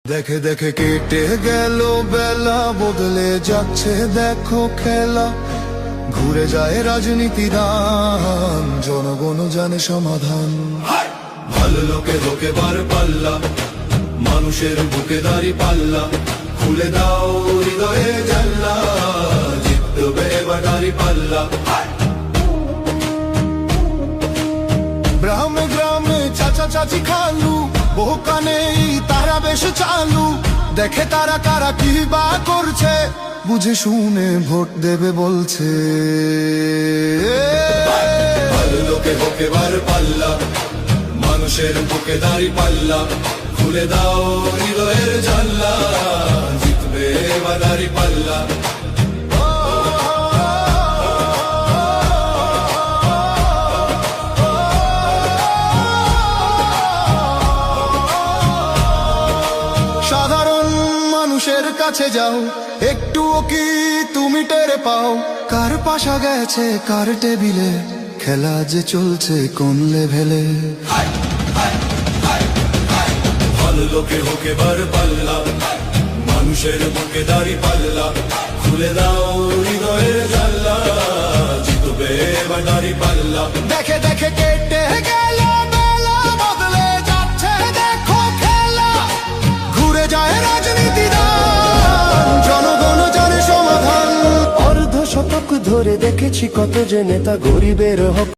দেখে দেখে কেটে গেল বেলা, বদলে যাচ্ছে দেখো খেলা। ঘুরে যায় রাজনীতি দান, জনগণ জানে সমাধান। ভালো লোকে লোকে বার পাল্লা, মানুষের বুকে দাড়ি পাল্লা। খুলে দাও হৃদয়ে জানলা, জিতবে এবার দাড়ি পাল্লা। গ্রামে গ্রামে চাচা চাচি খালু, বহু কানে তারা বেশ চালু। দেখে তারা কারা কি বা করছে, বুঝে শুনে ভোট দেবে বলছে। ভালো লোকে হোকে বার পাল্লা, মানুষের বুকে দাড়ি পাল্লা। খুলে দাও হৃদয়ের জানলা, জিতবে এবার দাড়ি পাল্লা। সাধারণ মানুষের কাছে যাও, একটুও কি তুমি টের পাও? কার পাশা গেছে কার টেবিলে, খেলা যে চলছে কোন লেভেলে। ভালো লোকে হোকে বার পাল্লা, মানুষের বুকে দাড়ি পাল্লা। খুলে দাও হৃদয়ের জানলা, জিতবে এবার দাড়ি পাল্লা। দেখে দেখে কেটে গেল বেলা, বদলে যাচ্ছে দেখো খেলা। ঘুরে যায় রাজনীতি দান, জনগণ জানে সমাধান। অর্ধ শতক ধরে দেখেছি কত যে নেতা গরিবের হক